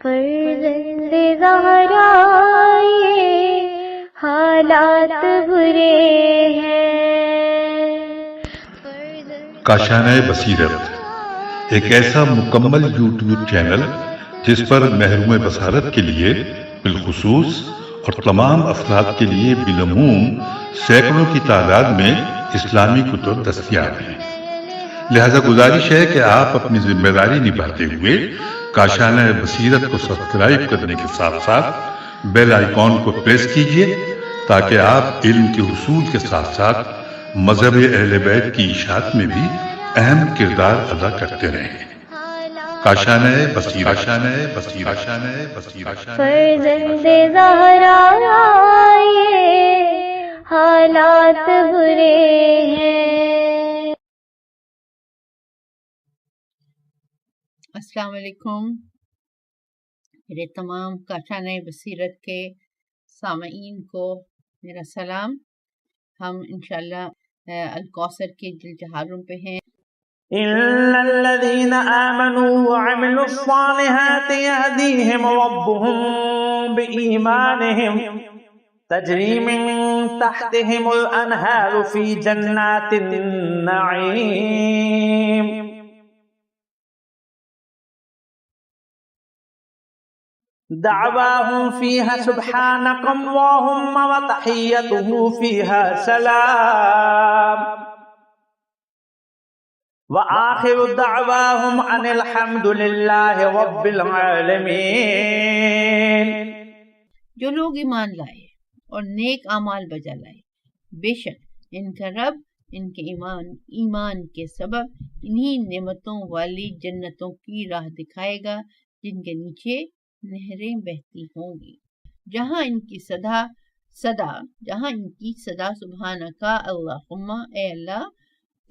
فرزند زہرا یہ حالات برے ہیں۔ کاشانہ بصیرت ایک ایسا مکمل یوٹیوب چینل جس پر محروم بصارت کے لیے بالخصوص اور تمام افراد کے لیے بالعموم سینکڑوں کی تعداد میں اسلامی کتب دستیاب ہیں۔ لہذا گزارش ہے کہ آپ اپنی ذمہ داری نبھاتے ہوئے کاشانہ بصیرت کو سبسکرائب کرنے کے ساتھ ساتھ بیل آئیکن کو پریس کیجئے تاکہ آپ علم کے حصول کے ساتھ ساتھ مذہب اہل بیت کی اشاعت میں بھی اہم کردار ادا کرتے رہیں۔ کاشانہ بصیرت۔ فرزند زہرا یہ حالات برے ہیں۔ السلام علیکم میرے تمام کاشانہ بصیرت کے سامعین کو میرا سلام۔ ہم انشاءاللہ الکوثر کے جلد چہارم پہ ہیں۔ إِلَّا الَّذِينَ آمَنُوا وَعَمِلُوا الصَّالِحَاتِ يَهْدِيهِمْ رَبُّهُم بِإِيمَانِهِمْ تَجْرِي مِن تَحْتِهِمُ الْأَنْهَارُ فِي جَنَّاتِ النَّعِيمِ دعواهم فيها سبحانك اللهم وتحيتهم فيها سلام وآخر دعواهم أن الحمد لله رب العالمين۔ جو لوگ ایمان لائے اور نیک اعمال بجا لائے، بے شک ان کا رب ان کے ایمان کے سبب انہی نعمتوں والی جنتوں کی راہ دکھائے گا جن کے نیچے نہریں بہتی ہوں گی، جہاں ان کی صدا سبحانکا اللہم، اے اللہ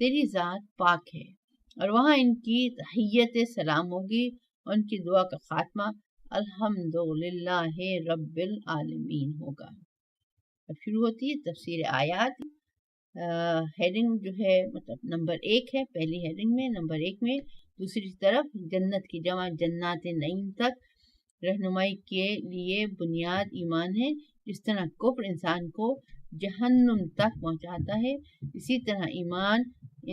تیری ذات پاک ہے، اور وہاں ان کی تحیت سلام ہوگی اور ان کی دعا کا خاتمہ الحمدللہ رب العالمین ہوگا۔ اب شروع ہوتی ہے تفسیر آیات۔ ہیڈنگ جو ہے مطلب نمبر 1 ہے، پہلی ہیڈنگ میں نمبر 1 میں، دوسری طرف جنت کی جمع جنات نعیم تک رہنمائی کے لیے بنیاد ایمان ہے۔ جس طرح کفر انسان کو جہنم تک پہنچاتا ہے، اسی طرح ایمان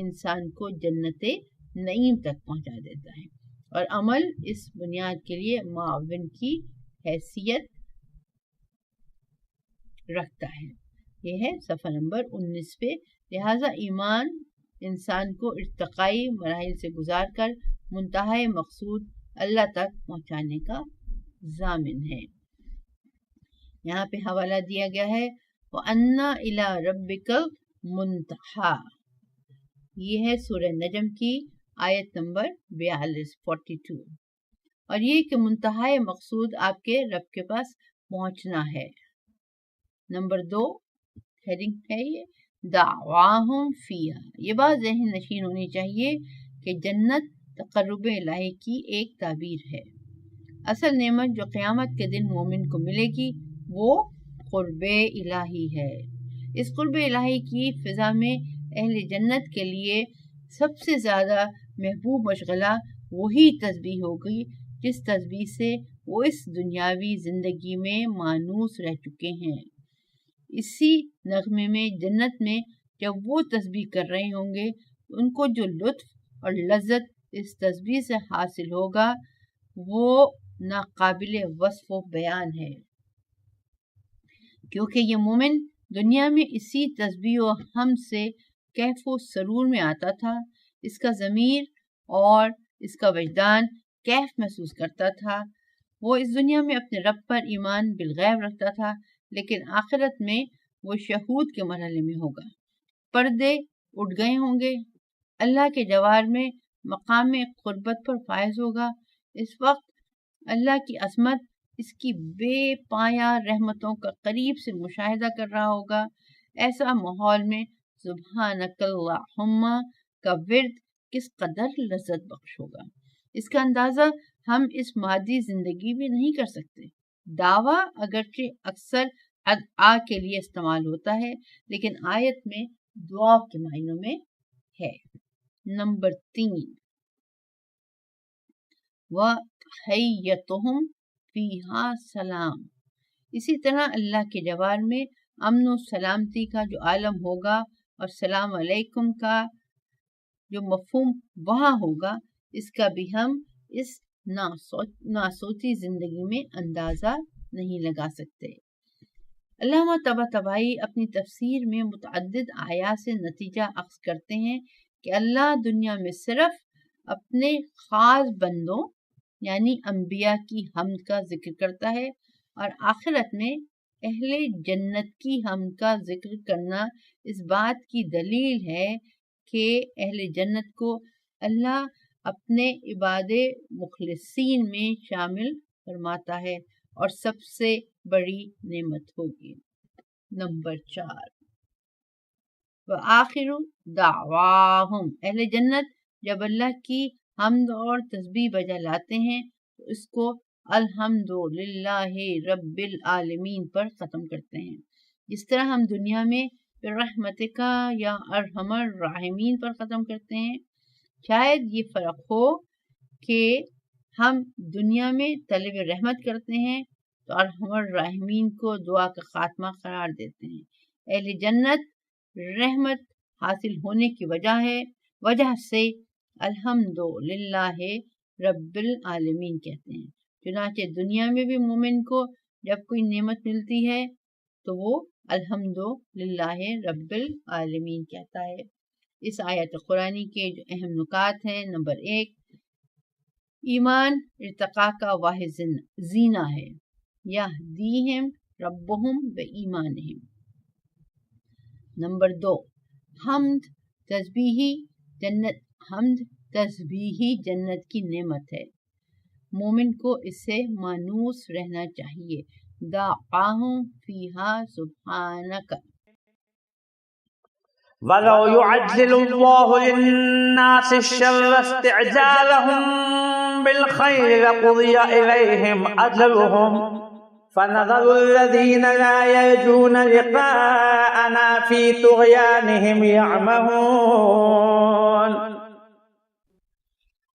انسان کو جنت نعیم تک پہنچا دیتا ہے، اور عمل اس بنیاد کے لیے معاون کی حیثیت رکھتا ہے۔ یہ ہے صفحہ نمبر 19 پہ۔ لہٰذا ایمان انسان کو ارتقائی مراحل سے گزار کر منتہائی مقصود اللہ تک پہنچانے کا ضامن ہے۔ یہاں پہ حوالہ دیا گیا ہے وَأَنَّ إِلَىٰ رَبِّكَ الْمُنْتَهَىٰ، یہ ہے سورہ نجم کی آیت نمبر 42، اور یہ کہ منتہائی مقصود آپ کے رب کے پاس پہنچنا ہے۔ نمبر 2 ہیڈنگ ہے یہ دعواہم فیہا۔ یہ بات ذہن نشین ہونی چاہیے کہ جنت تقرب الہی کی ایک تعبیر ہے۔ اصل نعمت جو قیامت کے دن مومن کو ملے گی وہ قرب الہی ہے۔ اس قرب الہی کی فضا میں اہل جنت کے لیے سب سے زیادہ محبوب مشغلہ وہی تسبیح ہوگی جس تسبیح سے وہ اس دنیاوی زندگی میں مانوس رہ چکے ہیں۔ اسی نغمے میں جنت میں جب وہ تسبیح کر رہے ہوں گے ان کو جو لطف اور لذت اس تسبیح سے حاصل ہوگا وہ ناقابل وصف و بیان ہے، کیونکہ یہ مومن دنیا میں اسی تسبیح و حمد سے کیف و سرور میں آتا تھا، اس کا ضمیر اور اس کا وجدان کیف محسوس کرتا تھا۔ وہ اس دنیا میں اپنے رب پر ایمان بالغیب رکھتا تھا، لیکن آخرت میں وہ شہود کے مرحلے میں ہوگا، پردے اٹھ گئے ہوں گے، اللہ کے جوار میں مقام قربت پر فائز ہوگا۔ اس وقت اللہ کی عظمت، اس کی بے پایا رحمتوں کا قریب سے مشاہدہ کر رہا ہوگا۔ ایسا ماحول میں سبحانک اللہم کا ورد کس قدر لذت بخش ہوگا، اس کا اندازہ ہم اس مادی زندگی میں نہیں کر سکتے۔ دعویٰ اگرچہ اکثر ادعا کے لیے استعمال ہوتا ہے، لیکن آیت میں دعا کے معنوں میں ہے۔ نمبر 3 وَحَيَّتُهُمْ فیہا سلام۔ اسی طرح اللہ کے جوار میں امن و سلامتی کا جو عالم ہوگا اور سلام علیکم کا جو مفہوم وہاں ہوگا، اس کا بھی ہم اس ناسوچی زندگی میں اندازہ نہیں لگا سکتے۔ علامہ طباطبائی اپنی تفسیر میں متعدد آیات سے نتیجہ اخذ کرتے ہیں کہ اللہ دنیا میں صرف اپنے خاص بندوں یعنی انبیاء کی حمد کا ذکر کرتا ہے، اور آخرت میں اہل جنت کی حمد کا ذکر کرنا اس بات کی دلیل ہے کہ اہل جنت کو اللہ اپنے عباد مخلصین میں شامل فرماتا ہے اور سب سے بڑی نعمت ہوگی۔ نمبر 4، وآخر دعواہم، اہل جنت جب اللہ کی حمد اور تسبیح بجا لاتے ہیں تو اس کو الحمد للہ رب العالمین پر ختم کرتے ہیں، جس طرح ہم دنیا میں برحمتک یا ارحم الراحمین پر ختم کرتے ہیں۔ شاید یہ فرق ہو کہ ہم دنیا میں طلب رحمت کرتے ہیں تو ارحم الراحمین کو دعا کا خاتمہ قرار دیتے ہیں۔ اہل جنت رحمت حاصل ہونے کی وجہ سے الحمد للہ رب العالمین کہتے ہیں۔ چنانچہ دنیا میں بھی مومن کو جب کوئی نعمت ملتی ہے تو وہ الحمد للہ رب العالمین کہتا ہے۔ اس آیت قرآنی کے جو اہم نکات ہیں، نمبر 1، ایمان ارتقاء کا واحد زینہ ہے، یہدیہم ربہم بایمانہم۔ نمبر 2، حمد تسبیحی جنت کی نعمت ہے، مومن کو اس سے مانوس رہنا چاہیے۔ دعواہم فیہا سبحانک، وَلَوْ يُعَجِّلُ اللَّهُ لِلنَّاسِ الشَّرَّ اسْتِعْجَالَهُم بِالْخَيْرِ لَقُضِيَ إِلَيْهِمْ أَجَلُهُمْ فَنَذَرُ الَّذِينَ لَا يَرْجُونَ لِقَاءَنَا فِي طُغْيَانِهِمْ يَعْمَهُونَ۔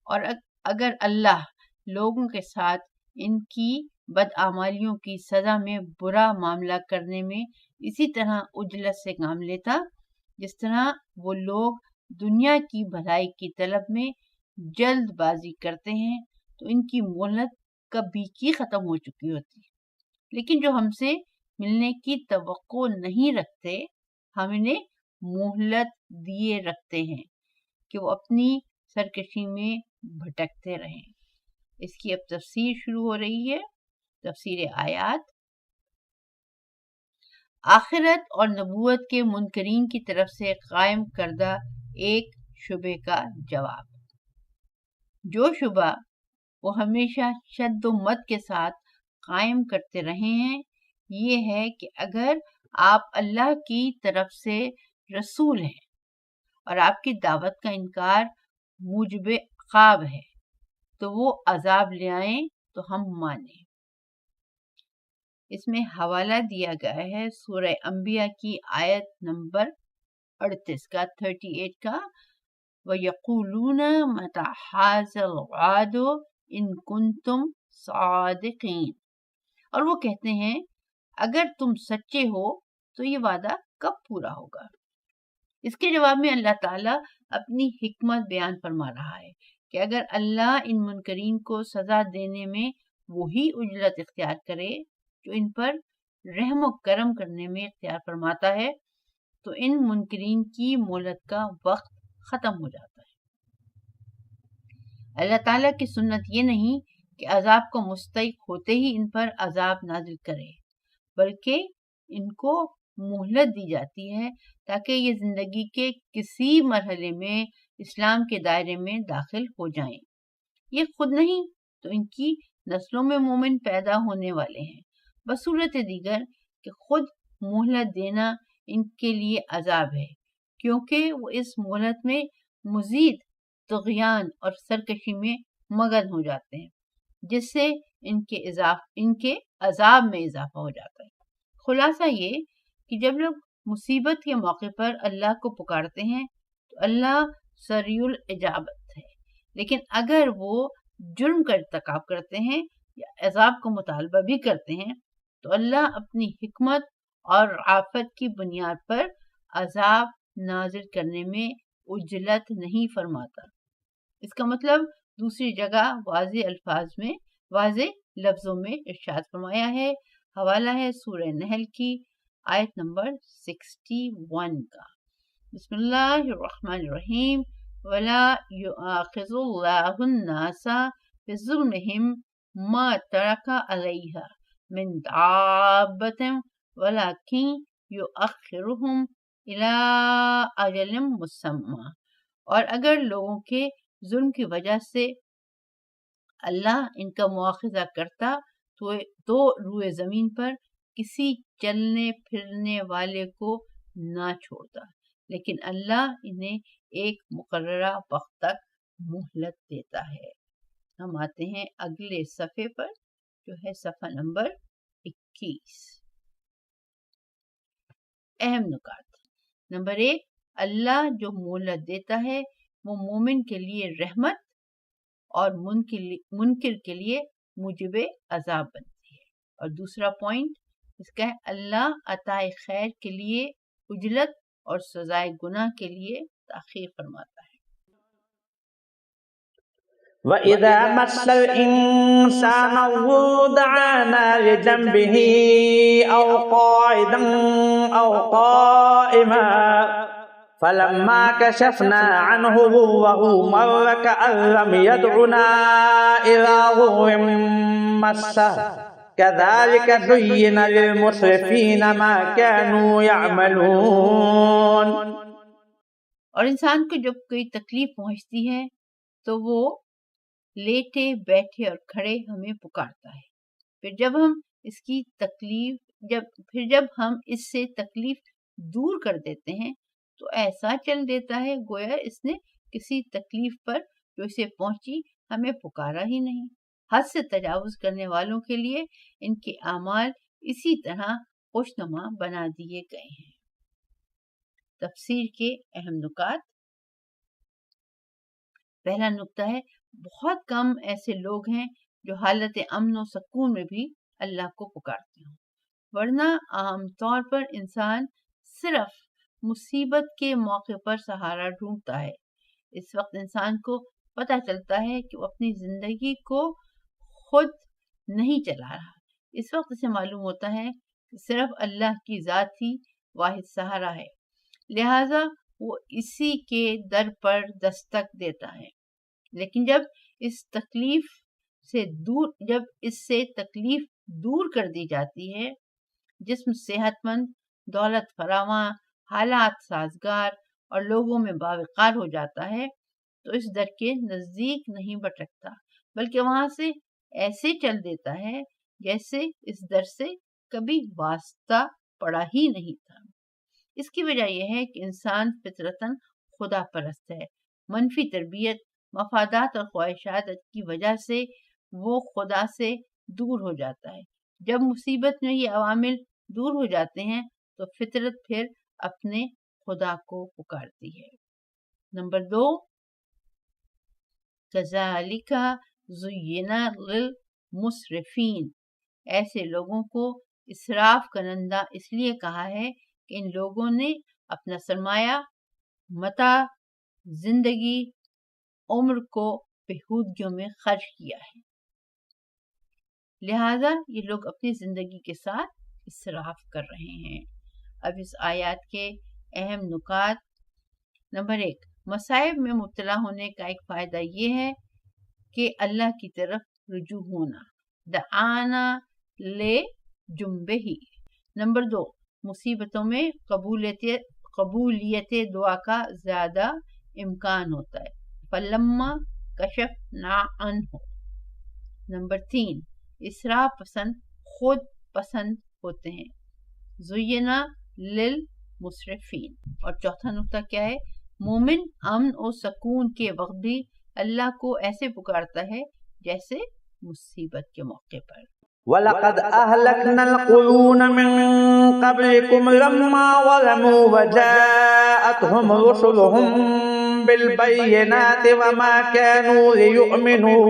اور اگر اللہ لوگوں کے ساتھ ان کی بدعمالیوں کی سزا میں برا معاملہ کرنے میں اسی طرح عجلت سے کام لیتا جس طرح وہ لوگ دنیا کی بھلائی کی طلب میں جلد بازی کرتے ہیں تو ان کی مہلت کبھی کی ختم ہو چکی ہوتی۔ لیکن جو ہم سے ملنے کی توقع نہیں رکھتے ہم انہیں مہلت دیے رکھتے ہیں کہ وہ اپنی سرکشی میں بھٹکتے رہیں۔ اس کی اب تفسیر شروع ہو رہی ہے۔ تفسیر آیات، آخرت اور نبوت کے منکرین کی طرف سے قائم کردہ ایک شبہ کا جواب۔ جو شبہ وہ ہمیشہ شد و مت کے ساتھ قائم کرتے رہے ہیں یہ ہے کہ اگر آپ اللہ کی طرف سے رسول ہیں اور آپ کی دعوت کا انکار موجب عقاب ہے تو وہ عذاب لے آئیں تو ہم مانیں۔ اس میں حوالہ دیا گیا ہے سورہ انبیاء کی آیت نمبر 38 کا 38 کا، وَيَقُولُونَ مَتَى هَٰذَا الْوَعْدُ إِن كُنتُمْ صَادِقِينَ، اور وہ کہتے ہیں اگر تم سچے ہو تو یہ وعدہ کب پورا ہوگا۔ اس کے جواب میں اللہ تعالیٰ اپنی حکمت بیان فرما رہا ہے کہ اگر اللہ ان منکرین کو سزا دینے میں وہی اجرت اختیار کرے جو ان پر رحم و کرم کرنے میں اختیار فرماتا ہے تو ان منکرین کی مہلت کا وقت ختم ہو جاتا ہے۔ اللہ تعالیٰ کی سنت یہ نہیں کہ عذاب کو مستحق ہوتے ہی ان پر عذاب نازل کرے، بلکہ ان کو مہلت دی جاتی ہے تاکہ یہ زندگی کے کسی مرحلے میں اسلام کے دائرے میں داخل ہو جائیں۔ یہ خود نہیں تو ان کی نسلوں میں مومن پیدا ہونے والے ہیں، بصورت دیگر کہ خود مہلت دینا ان کے لیے عذاب ہے، کیونکہ وہ اس مہلت میں مزید طغیان اور سرکشی میں مگن ہو جاتے ہیں، جس سے ان کے عذاب میں اضافہ ہو جاتا ہے۔ خلاصہ یہ کہ جب لوگ مصیبت کے موقع پر اللہ کو پکارتے ہیں تو اللہ سریع الاجابت ہے، لیکن اگر وہ جرم کا ارتکاب کرتے ہیں یا عذاب کا مطالبہ بھی کرتے ہیں تو اللہ اپنی حکمت اور رعافت کی بنیاد پر عذاب نازل کرنے میں عجلت نہیں فرماتا۔ اس کا مطلب دوسری جگہ واضح لفظوں میں ارشاد فرمایا ہے۔ حوالہ ہے سورہ نحل کی آیت نمبر 61 کا۔ بسم اللہ الرحمن الرحیم۔ وَلَا يُؤَاخِذُ اللَّهُ النَّاسَ بِظُلْمِهِمْ مَا تَرَكَ عَلَيْهَا مِنْ دَابَّةٍ وَلَكِنْ يُؤَخِّرُهُمْ إِلَىٰ أَجَلٍ مُّسَمًّى۔ اور اگر لوگوں کے ظلم کی وجہ سے اللہ ان کا مواخذہ کرتا تو روئے زمین پر کسی چلنے پھرنے والے کو نہ چھوڑتا، لیکن اللہ انہیں ایک مقررہ وقت تک مہلت دیتا ہے۔ ہم آتے ہیں اگلے صفحے پر جو ہے صفحہ نمبر 21۔ اہم نکات۔ نمبر 1، اللہ جو مہلت دیتا ہے وہ مومن کے لیے رحمت اور منکر کے لیے موجب عذاب بنتی ہے۔ اور دوسرا پوائنٹ اس کا ہے اللہ عطائے خیر کے لیے عجلت اور سزائے گناہ کے لیے تاخیر فرماتا ہے۔ وَإِذَا مَسَّ الْإِنسَانَ الضُّرُّ دَعَانَا لِجَنبِهِ أَوْ قَاعِدًا أَوْ قَائِمًا فَلَمَّا كَشَفْنَا عَنْهُ ضُرَّهُ مَرَّ كَأَن لَّمْ يَدْعُنَا إِلَىٰ ضُرٍّ مَّسَّهُ كَذَٰلِكَ زُيِّنَ لِلْمُسْرِفِينَ مَا كَانُوا يَعْمَلُونَ۔ اور انسان کو جب کوئی تکلیف پہنچتی ہے تو وہ لیٹے بیٹھے اور کھڑے ہمیں پکارتا ہے، پھر جب ہم اس سے تکلیف دور کر دیتے ہیں تو ایسا چل دیتا ہے گویا اس نے کسی تکلیف پر جو اسے پہنچی ہمیں پکارا ہی نہیں۔ حد سے تجاوز کرنے والوں کے لیے ان کے اعمال اسی طرح خوشنما بنا دیے گئے ہیں۔ تفسیر کے اہم نکات۔ پہلا نکتہ ہے بہت کم ایسے لوگ ہیں جو حالت امن و سکون میں بھی اللہ کو پکارتے ہوں، ورنہ عام طور پر انسان صرف مصیبت کے موقع پر سہارا ڈھونڈتا ہے۔ اس وقت انسان کو پتہ چلتا ہے کہ وہ اپنی زندگی کو خود نہیں چلا رہا۔ اس وقت اسے معلوم ہوتا ہے کہ صرف اللہ کی ذات ہی واحد سہارا ہے، لہذا وہ اسی کے در پر دستک دیتا ہے۔ لیکن جب اس سے تکلیف دور کر دی جاتی ہے، جسم صحت مند، دولت فراواں، حالات سازگار اور لوگوں میں باوقار ہو جاتا ہے تو اس در کے نزدیک نہیں بھٹکتا، بلکہ وہاں سے ایسے چل دیتا ہے جیسے اس در سے کبھی واسطہ پڑا ہی نہیں تھا۔ اس کی وجہ یہ ہے کہ انسان فطرتاً خدا پرست ہے۔ منفی تربیت، مفادات اور خواہشات کی وجہ سے وہ خدا سے دور ہو جاتا ہے۔ جب مصیبت میں یہ عوامل دور ہو جاتے ہیں تو فطرت پھر اپنے خدا کو پکارتی ہے۔ نمبر 2، کذالک زین للمسرفین، ایسے لوگوں کو اسراف کنندہ اس لیے کہا ہے کہ ان لوگوں نے اپنا سرمایہ، متاع، زندگی، عمر کو بہودگیوں میں خرچ کیا ہے، لہذا یہ لوگ اپنی زندگی کے ساتھ اسراف کر رہے ہیں۔ اب اس آیات کے اہم نکات۔ نمبر 1، مصائب میں مبتلا ہونے کا ایک فائدہ یہ ہے کہ اللہ کی طرف رجوع ہونا، دعانا لے جنبہ۔ نمبر 2، مصیبتوں میں قبولیت دعا کا زیادہ امکان ہوتا ہے، فلما کشفنا عنہ۔ نمبر 3، اسراف پسند خود پسند ہوتے ہیں، زینا للمسرفین۔ اور چوتھا نکتہ کیا ہے؟ مومن امن و سکون کے وقت بھی اللہ کو ایسے پکارتا ہے جیسے مصیبت کے موقع پر۔ وَلَقَدْ أَهْلَكْنَا الْقُرُونَ مِن قَبْلِكُمْ لَمَّا ظَلَمُوا وَجَاءَتْهُمْ رُسُلُهُم بِالْبَيِّنَاتِ وَمَا كَانُوا لِيُؤْمِنُوا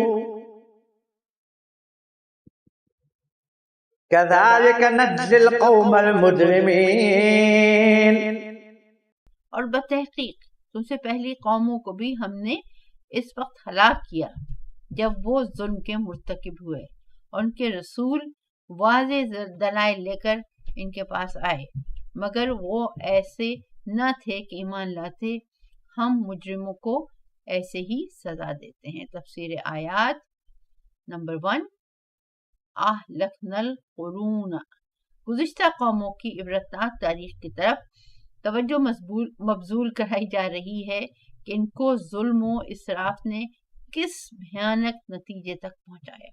كذلك نجزي القوم المجرمين. اور بتحقیق تم سے پہلی قوموں کو بھی ہم نے اس وقت ہلاک کیا جب وہ ظلم کے مرتکب ہوئے اور ان کے رسول واضح دلائل لے کر ان کے پاس آئے، مگر وہ ایسے نہ تھے کہ ایمان لاتے. ہم مجرموں کو ایسے ہی سزا دیتے ہیں. تفسیر آیات نمبر 1. اہلکنا القرون، گزشتہ قوموں کی عبرتناک تاریخ کی طرف توجہ مبذول کرائی جا رہی ہے کہ ان کو ظلم و اسراف نے کس بھیانک نتیجے تک پہنچایا.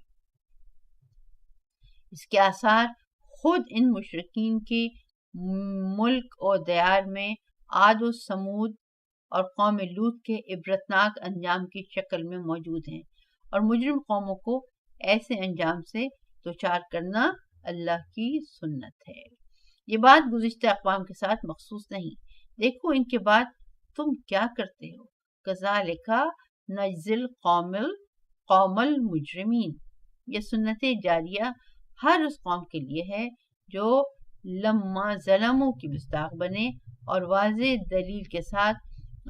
اس کے آثار خود ان مشرکین کے ملک اور دیار میں عاد و سمود اور قوم لوط کے عبرتناک انجام کی شکل میں موجود ہیں، اور مجرم قوموں کو ایسے انجام سے دوچار کرنا اللہ کی سنت ہے. یہ بات گزشتہ اقوام کے ساتھ مخصوص نہیں. دیکھو ان کے بعد تم کیا کرتے ہو. کذالک نجزی القوم المجرمین، یہ سنت جاریہ ہر اس قوم کے لیے ہے جو لما ظلموں کی مستاق بنے اور واضح دلیل کے ساتھ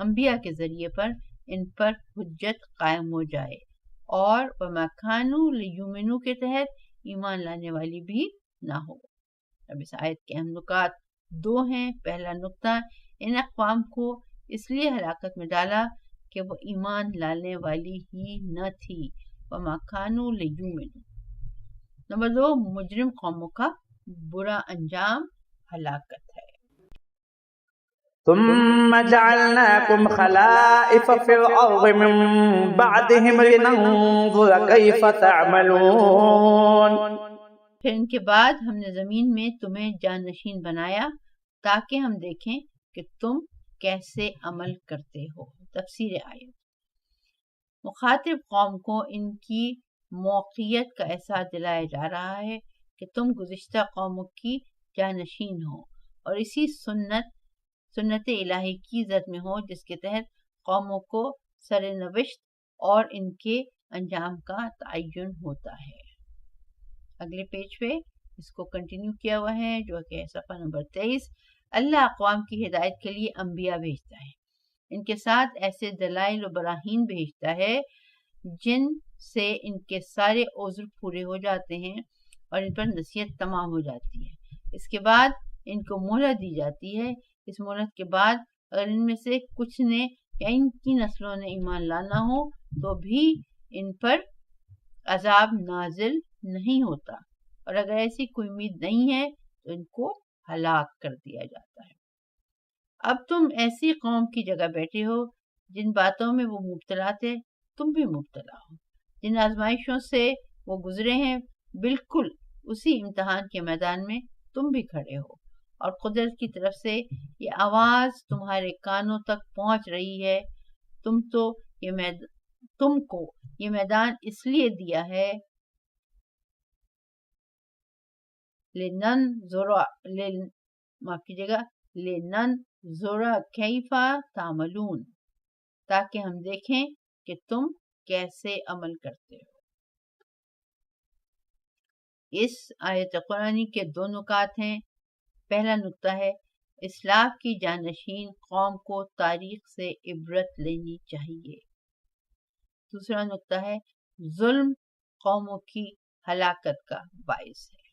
انبیاء کے ذریعے پر ان پر حجت قائم ہو جائے، اور وما کانوا لیؤمنوا کے تحت ایمان لانے والی بھی نہ ہو. اب اس آیت کے اہم نکات 2 ہیں. پہلا نقطہ، ان اقوام کو اس لیے ہلاکت میں ڈالا کہ وہ ایمان لانے والی ہی نہ تھی. وما کانوا لیؤمنوا. نمبر 2، مجرم قوموں کا برا انجام ہلاکت ہے. ثم جعلناكم خلائف في الأرض من بعدهم لننظر كيف تعملون. پھر ان کے بعد ہم نے زمین میں تمہیں جانشین بنایا تاکہ ہم دیکھیں کہ تم کیسے عمل کرتے ہو. تفسیر آیت. مخاطب قوم کو ان کی موقعیت کا احساس دلایا جا رہا ہے کہ تم گزشتہ قوموں کی جانشین ہو اور اسی سنت الہی کی زد میں ہو جس کے تحت قوموں کو سر نوشت اور ان کے انجام کا تعین ہوتا ہے. اگلے پیج پہ اس کو کنٹینیو کیا ہوا ہے جو کہ صفحہ نمبر 23. اللہ اقوام کی ہدایت کے لیے انبیاء بھیجتا ہے، ان کے ساتھ ایسے دلائل و براہین بھیجتا ہے جن سے ان کے سارے عذر پورے ہو جاتے ہیں اور ان پر نصیحت تمام ہو جاتی ہے. اس کے بعد ان کو مہلت دی جاتی ہے. اس مہلت کے بعد اگر ان میں سے کچھ نے یا ان کی نسلوں نے ایمان لانا ہو تو بھی ان پر عذاب نازل نہیں ہوتا، اور اگر ایسی کوئی امید نہیں ہے تو ان کو ہلاک کر دیا جاتا ہے. اب تم ایسی قوم کی جگہ بیٹھے ہو جن باتوں میں وہ مبتلا تھے تم بھی مبتلا ہو، جن آزمائشوں سے وہ گزرے ہیں بالکل اسی امتحان کے میدان میں تم بھی کھڑے ہو، اور قدرت کی طرف سے یہ آواز تمہارے کانوں تک پہنچ رہی ہے. تم کو یہ میدان اس لیے دیا ہے لننظر کیف تعملون، تاکہ ہم دیکھیں کہ تم کیسے عمل کرتے ہو. اس آیت قرآنی کے 2 نکات ہیں. پہلا نقطہ ہے اسلاف کی جانشین قوم کو تاریخ سے عبرت لینی چاہیے. دوسرا نقطہ ہے ظلم قوموں کی ہلاکت کا باعث ہے.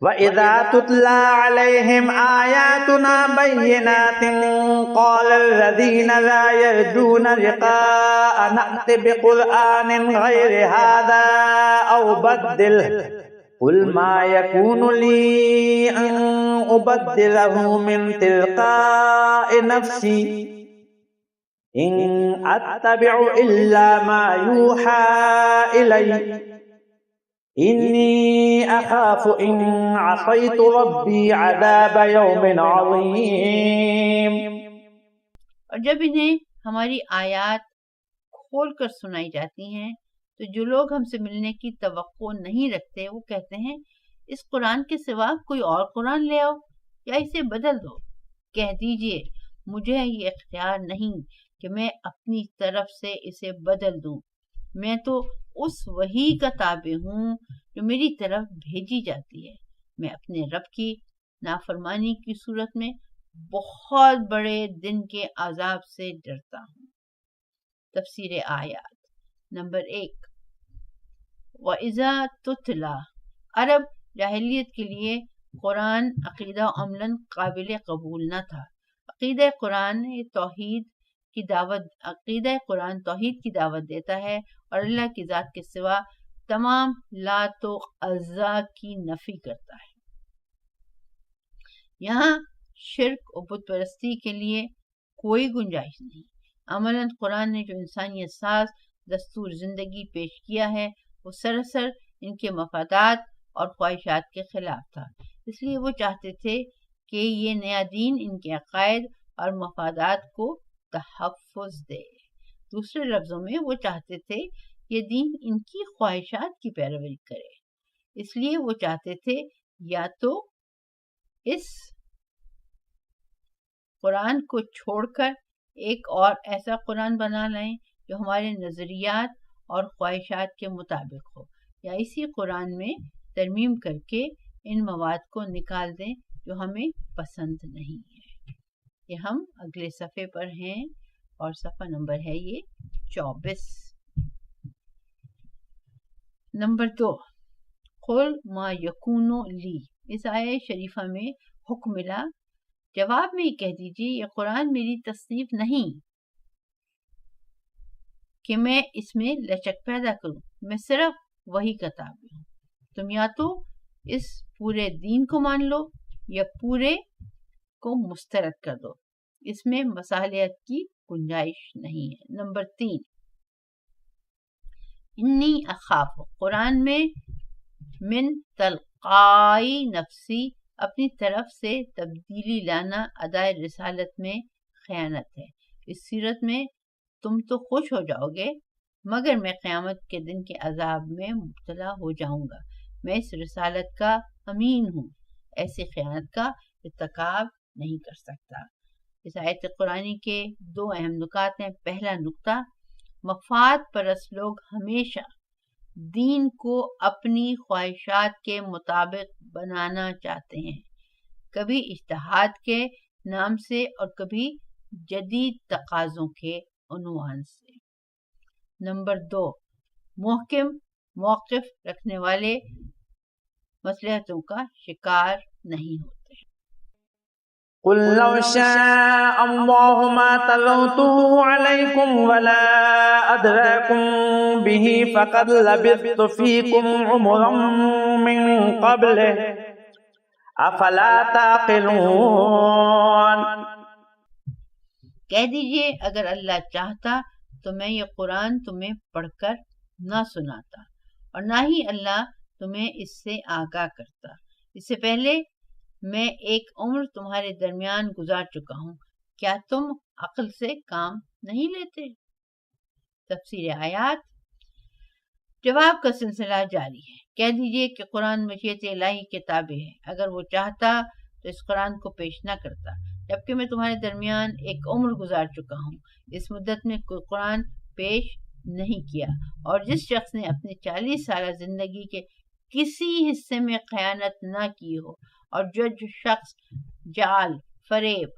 وَإِذَا تُتْلَى عَلَيْهِمْ آيَاتُنَا بَيِّنَاتٍ قَالَ الَّذِينَ لَا يَرْجُونَ لِقَاءَنَا ائْتِ بِقُرْآنٍ غَيْرِ هَذَا أَوْ بَدِّلْهُ قُلْ مَا يَكُونُ لِي أَنْ أُبَدِّلَهُ مِنْ تِلْقَاءِ نَفْسِي إِنْ أَتَّبِعُ إِلَّا مَا يُوحَى إِلَيَّ إِنِّي أَخَافُ إِنْ عَصَيْتُ رَبِّي عَذَابَ يَوْمٍ عَظِيمٍ. اور جب انہیں ہماری آیات کھول کر سنائی جاتی ہیں تو جو لوگ ہم سے ملنے کی توقع نہیں رکھتے وہ کہتے ہیں اس قرآن کے سوا کوئی اور قرآن لے آؤ یا اسے بدل دو. کہہ دیجئے مجھے یہ اختیار نہیں کہ میں اپنی طرف سے اسے بدل دوں، میں تو اس وحی کا تابع ہوں جو میری طرف بھیجی جاتی ہے. میں اپنے رب کی نافرمانی کی صورت میں بہت بڑے دن کے عذاب سے ڈرتا ہوں. تفسیر آیات. نمبر 1. وَإِذَا تُتْلَى. عرب جاہلیت کے لیے قرآن عقیدہ و عملاً قابل قبول نہ تھا. عقیدہ قرآن توحید کی دعوت دیتا ہے اور اللہ کی ذات کے سوا تمام لات و عزا کی نفی کرتا ہے. یہاں شرک و بت پرستی کے لیے کوئی گنجائش نہیں. عملاً قرآن نے جو انسانیت ساز دستور زندگی پیش کیا ہے وہ سراسر ان کے مفادات اور خواہشات کے خلاف تھا. اس لیے وہ چاہتے تھے کہ یہ نیا دین ان کے عقائد اور مفادات کو تحفظ دے. دوسرے لفظوں میں وہ چاہتے تھے یہ دین ان کی خواہشات کی پیروی کرے. اس لیے وہ چاہتے تھے یا تو اس قرآن کو چھوڑ کر ایک اور ایسا قرآن بنا لائیں جو ہمارے نظریات اور خواہشات کے مطابق ہو، یا اسی قرآن میں ترمیم کر کے ان مواد کو نکال دیں جو ہمیں پسند نہیں ہے. یہ ہم اگلے صفحے پر ہیں اور صفحہ نمبر ہے یہ 24. نمبر 2. قل ما یکون لی. اس آیہ شریفہ میں حکم ملا. جواب میں یہ کہہ دیجیے یہ قرآن میری تصنیف نہیں کہ میں اس میں لچک پیدا کروں. میں صرف وہی کا تابع ہوں. تم یا تو اس پورے دین کو مان لو یا پورے کو مسترد کر دو. اس میں مصالحت کی گنجائش نہیں ہے. نمبر 3. انی اخاف. قرآن میں من تلقائی نفسی اپنی طرف سے تبدیلی لانا ادائے رسالت میں خیانت ہے. اس صورت میں تم تو خوش ہو جاؤ گے مگر میں قیامت کے دن کے عذاب میں مبتلا ہو جاؤں گا. میں اس رسالت کا امین ہوں، ایسی خیانت کا ارتکاب نہیں کر سکتا. اس آیت قرآنی کے 2 اہم نکات ہیں. پہلا نکتہ، مفاد پرست لوگ ہمیشہ دین کو اپنی خواہشات کے مطابق بنانا چاہتے ہیں، کبھی اجتہاد کے نام سے اور کبھی جدید تقاضوں کے عنوان سے. نمبر 2. محکم موقف رکھنے والے مصلحتوں کا شکار نہیں ہوتے. قل لو شاء الله ما تلوته عليكم ولا أدراكم به فقد لبثت فيكم عمرا من قبله أفلا تعقلون. کہہ دیجئے اگر اللہ چاہتا تو میں یہ قرآن تمہیں پڑھ کر نہ سناتا اور نہ ہی اللہ تمہیں اس سے آگاہ کرتا. اس سے پہلے میں ایک عمر تمہارے درمیان گزار چکا ہوں، کیا تم عقل سے کام نہیں لیتے؟ تفسیر آیات. جواب کا سلسلہ جاری ہے. کہہ دیجئے کہ قرآن مشیت الہی کے تابع ہے. اگر وہ چاہتا تو اس قرآن کو پیش نہ کرتا، جبکہ میں تمہارے درمیان ایک عمر گزار چکا ہوں. اس مدت میں کوئی قرآن پیش نہیں کیا، اور جس شخص نے اپنے 40 سالہ زندگی کے کسی حصے میں خیانت نہ کی ہو اور جو شخص جعل، فریب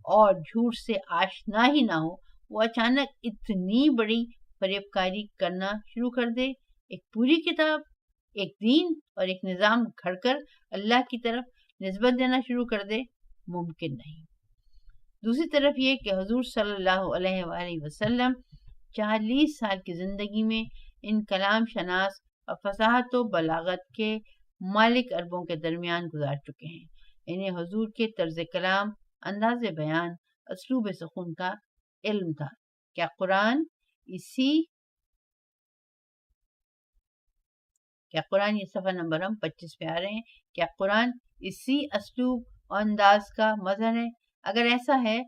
اور جھوٹ سے آشنا ہی نہ ہو وہ اچانک اتنی بڑی فریب کاری کرنا شروع کر دے، ایک پوری کتاب، ایک دین اور ایک نظام گھڑ کر اللہ کی طرف نسبت دینا شروع کر دے، ممکن نہیں. دوسری طرف یہ کہ حضور صلی اللہ علیہ وآلہ وسلم 40 سال کی زندگی میں ان کلام شناس اور فصاحت و بلاغت کے مالک عربوں کے درمیان گزار چکے ہیں. انہیں حضور کے طرز کلام، انداز بیان، اسلوب سخن کا علم تھا. کیا قرآن یہ صفحہ نمبر ہم 25 پہ آ رہے ہیں. کیا قرآن اسی اسلوب اور انداز کا مظہر ہے؟ اگر ایسا ہے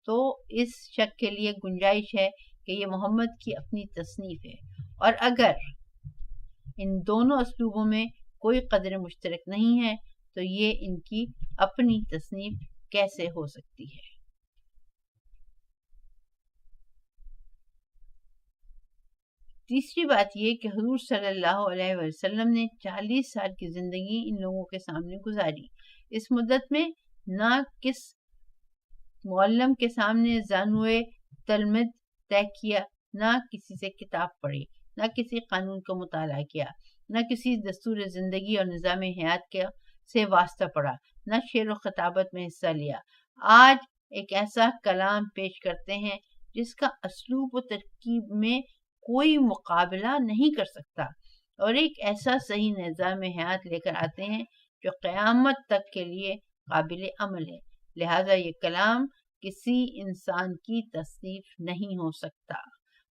تو اس شک کے لیے گنجائش ہے کہ یہ محمد کی اپنی تصنیف ہے، اور اگر ان دونوں اسلوبوں میں کوئی قدر مشترک نہیں ہے تو یہ ان کی اپنی تصنیف کیسے ہو سکتی ہے؟ تیسری بات یہ کہ حضور صلی اللہ علیہ وسلم نے 40 سال کی زندگی ان لوگوں کے سامنے گزاری. اس مدت میں نہ کس معلم کے سامنے زانوئے تلمذ طے کیا، نہ کسی سے کتاب پڑھی، نہ کسی قانون کا مطالعہ کیا، نہ کسی دستور زندگی اور نظام حیات کے سے واسطہ پڑا، نہ شعر و خطابت میں حصہ لیا. آج ایک ایسا کلام پیش کرتے ہیں جس کا اسلوب و ترکیب میں کوئی مقابلہ نہیں کر سکتا، اور ایک ایسا صحیح نظام حیات لے کر آتے ہیں جو قیامت تک کے لیے قابل عمل ہے. لہذا یہ کلام کسی انسان کی تصنیف نہیں ہو سکتا،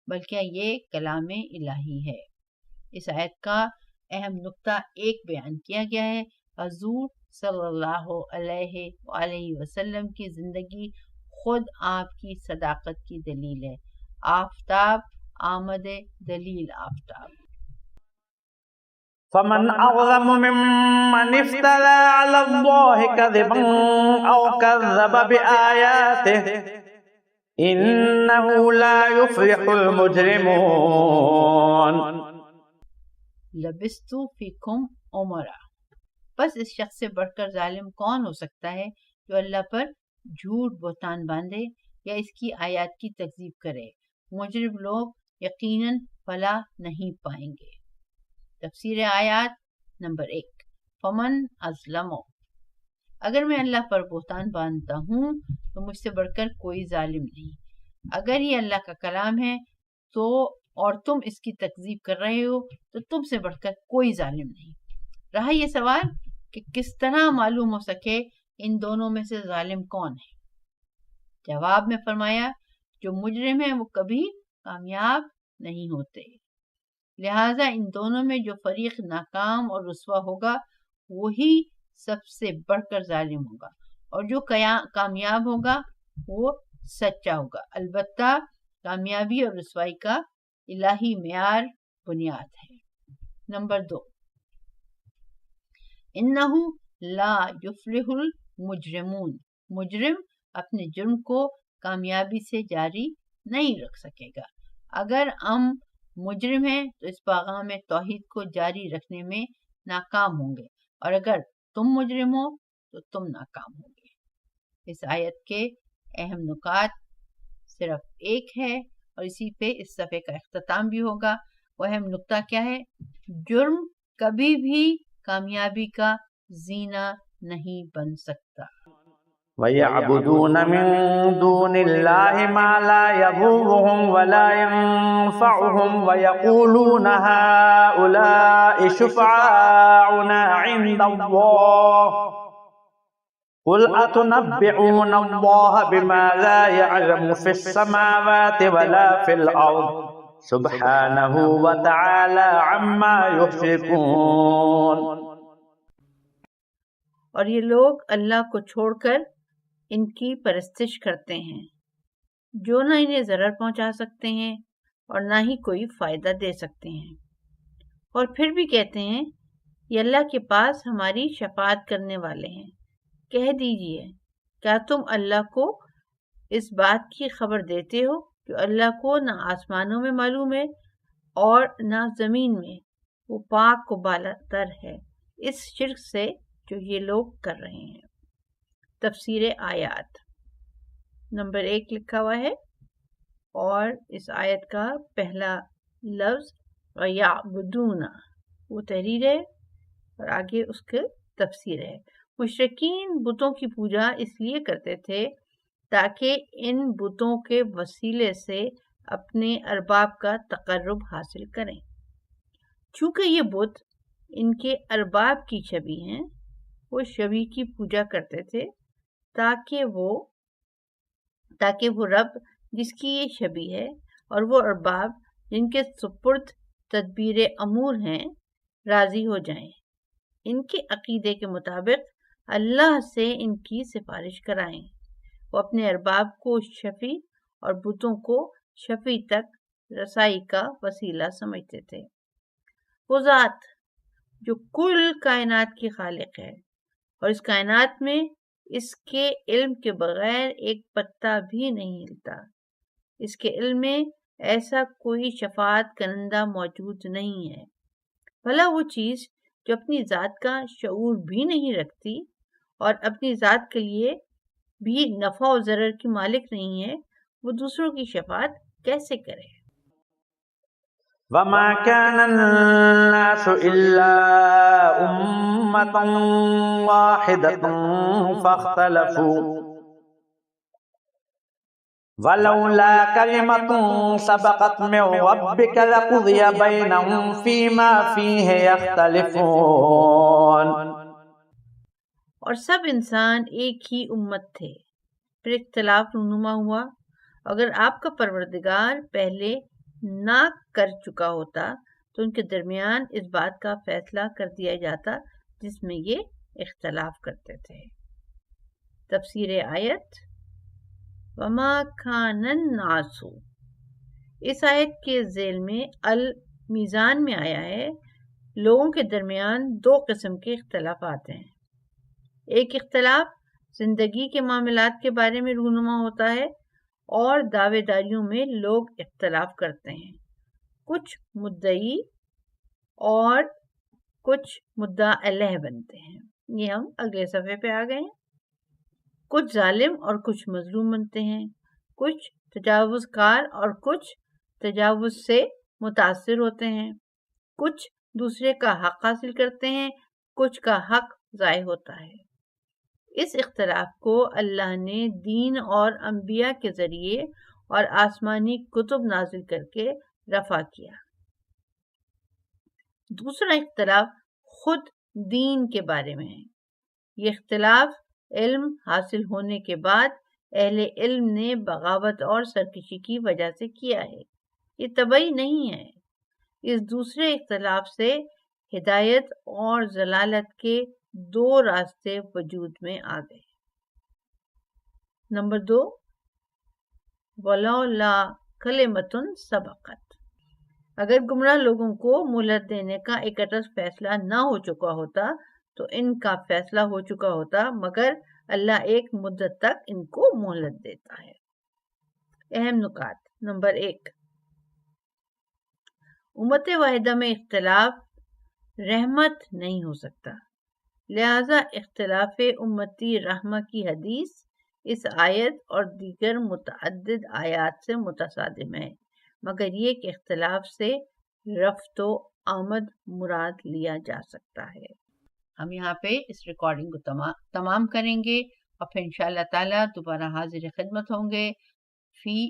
بلکہ یہ کلام الہی ہے. اس آیت کا اہم نقطہ ایک بیان کیا گیا ہے. حضور صلی اللہ علیہ وآلہ وسلم کی زندگی خود آپ کی صداقت کی دلیل ہے. آفتاب آمد دلیل آفتاب. فمن أظلم ممن افترى على الله كذبا أو كذب بآياته إنه لا يفلح المجرمون. لبستو فیکم عمرا. بس اس شخص سے بڑھ کر ظالم کون ہو سکتا ہے جو اللہ پر جھوٹ بہتان باندھے یا اس کی آیات کی تکذیب کرے. مجرم لوگ یقیناً فلاح نہیں پائیں گے. تفسیر آیات نمبر 1. فمن ازلم. اگر میں اللہ پر بہتان باندھتا ہوں تو مجھ سے بڑھ کر کوئی ظالم نہیں. اگر یہ اللہ کا کلام ہے تو اور تم اس کی تکذیب کر رہے ہو تو تم سے بڑھ کر کوئی ظالم نہیں. رہا یہ سوال کہ کس طرح معلوم ہو سکے ان دونوں میں سے ظالم کون ہے. جواب میں فرمایا جو مجرم ہیں وہ کبھی کامیاب نہیں ہوتے. لہٰذا ان دونوں میں جو فریق ناکام اور رسوا ہوگا وہی سب سے بڑھ کر ظالم ہوگا، اور جو کامیاب ہوگا وہ سچا ہوگا. البتہ کامیابی اور رسوائی کا الہی معیار بنیاد ہے. نمبر 2. انہو لا یفلح المجرمون. مجرم اپنے جرم کو کامیابی سے جاری نہیں رکھ سکے گا. اگر ہم مجرم ہیں تو اس پیغام توحید کو جاری رکھنے میں ناکام ہوں گے، اور اگر تم مجرم ہو تو تم ناکام ہوں گے. اس آیت کے اہم نکات صرف ایک ہے اور اسی پہ اس صفحے کا اختتام بھی ہوگا. وہ اہم نقطہ کیا ہے؟ جرم کبھی بھی کامیابی کا زینہ نہیں بن سکتا. وَيَعْبُدُونَ مِن دُونِ اللَّهِ مَا لَا يَضُرُّهُمْ وَلَا يَنفَعُهُمْ وَيَقُولُونَ هَؤُلَاءِ شُفَعَاؤُنَا عِندَ اللَّهِ قُلْ أَتُنَبِّئُونَ اللَّهَ بِمَا لَا يَعْلَمُ فِي السَّمَاوَاتِ وَلَا فِي الْأَرْضِ سُبْحَانَهُ وَتَعَالَى عَمَّا يُشْرِكُونَ. اور یہ لوگ اللہ کو چھوڑ کر ان کی پرستش کرتے ہیں جو نہ انہیں ضرر پہنچا سکتے ہیں اور نہ ہی کوئی فائدہ دے سکتے ہیں، اور پھر بھی کہتے ہیں یہ اللہ کے پاس ہماری شفاعت کرنے والے ہیں. کہہ دیجئے کیا تم اللہ کو اس بات کی خبر دیتے ہو کہ اللہ کو نہ آسمانوں میں معلوم ہے اور نہ زمین میں، وہ پاک و بالا تر ہے اس شرک سے جو یہ لوگ کر رہے ہیں. تفسیر آیات نمبر 1 لکھا ہوا ہے، اور اس آیت کا پہلا لفظ وَيَعْبُدُونَ وہ تحریر ہے اور آگے اس کی تفسیر ہے. مشرکین بتوں کی پوجا اس لیے کرتے تھے تاکہ ان بتوں کے وسیلے سے اپنے ارباب کا تقرب حاصل کریں. چونکہ یہ بت ان کے ارباب کی شبیہ ہیں، وہ شبیہ کی پوجا کرتے تھے تاکہ وہ رب جس کی یہ شبیہ ہے اور وہ ارباب جن کے سپرد تدبیر امور ہیں راضی ہو جائیں. ان کے عقیدے کے مطابق اللہ سے ان کی سفارش کرائیں. وہ اپنے ارباب کو شفیع اور بتوں کو شفیع تک رسائی کا وسیلہ سمجھتے تھے. وہ ذات جو کل کائنات کی خالق ہے اور اس کائنات میں اس کے علم کے بغیر ایک پتا بھی نہیں ہلتا، اس کے علم میں ایسا کوئی شفاعت کنندہ موجود نہیں ہے۔ بھلا وہ چیز جو اپنی ذات کا شعور بھی نہیں رکھتی اور اپنی ذات کے لیے بھی نفع و ضرر کی مالک نہیں ہے، وہ دوسروں کی شفاعت کیسے کرے؟ وما كان الناس إلا أمة واحدة فاختلفوا ولولا كلمة سبقت من ربك لقضي بينهم فيما فيه يختلفون۔ اور سب انسان ایک ہی امت تھے، پھر اختلاف رونما ہوا۔ اگر آپ کا پروردگار پہلے نہ کر چکا ہوتا تو ان کے درمیان اس بات کا فیصلہ کر دیا جاتا جس میں یہ اختلاف کرتے تھے۔ تفسیر آیت وما کان الناس، اس آیت کے ذیل میں المیزان میں آیا ہے لوگوں کے درمیان دو قسم کے اختلافات ہیں۔ ایک اختلاف زندگی کے معاملات کے بارے میں رونما ہوتا ہے اور دعوے داریوں میں لوگ اختلاف کرتے ہیں، کچھ مدعی اور کچھ مدعا علیہ بنتے ہیں۔ یہ ہم اگلے صفحے پہ آ گئے ہیں۔ کچھ ظالم اور کچھ مظلوم بنتے ہیں، کچھ تجاوز کار اور کچھ تجاوز سے متاثر ہوتے ہیں، کچھ دوسرے کا حق حاصل کرتے ہیں، کچھ کا حق ضائع ہوتا ہے۔ اس اختلاف کو اللہ نے دین اور انبیاء کے ذریعے اور آسمانی کتب نازل کر کے رفع کیا۔ دوسرا اختلاف خود دین کے بارے میں ہے۔ یہ اختلاف علم حاصل ہونے کے بعد اہل علم نے بغاوت اور سرکشی کی وجہ سے کیا ہے، یہ طبعی نہیں ہے۔ اس دوسرے اختلاف سے ہدایت اور ضلالت کے دو راستے وجود میں آ گئے۔ نمبر 2، ولولا کلمۃ سبقت، اگر گمراہ لوگوں کو مہلت دینے کا ایک اٹل فیصلہ نہ ہو چکا ہوتا تو ان کا فیصلہ ہو چکا ہوتا، مگر اللہ ایک مدت تک ان کو مہلت دیتا ہے۔ اہم نکات۔ نمبر 1، امت واحدہ میں اختلاف رحمت نہیں ہو سکتا، لہذا اختلاف امتی رحمہ کی حدیث اس آیت اور دیگر متعدد آیات سے متصادم ہے، مگر یہ کہ اختلاف سے رفت و آمد مراد لیا جا سکتا ہے۔ ہم یہاں پہ اس ریکارڈنگ کو تمام کریں گے اور پھر انشاءاللہ تعالی دوبارہ حاضر خدمت ہوں گے فی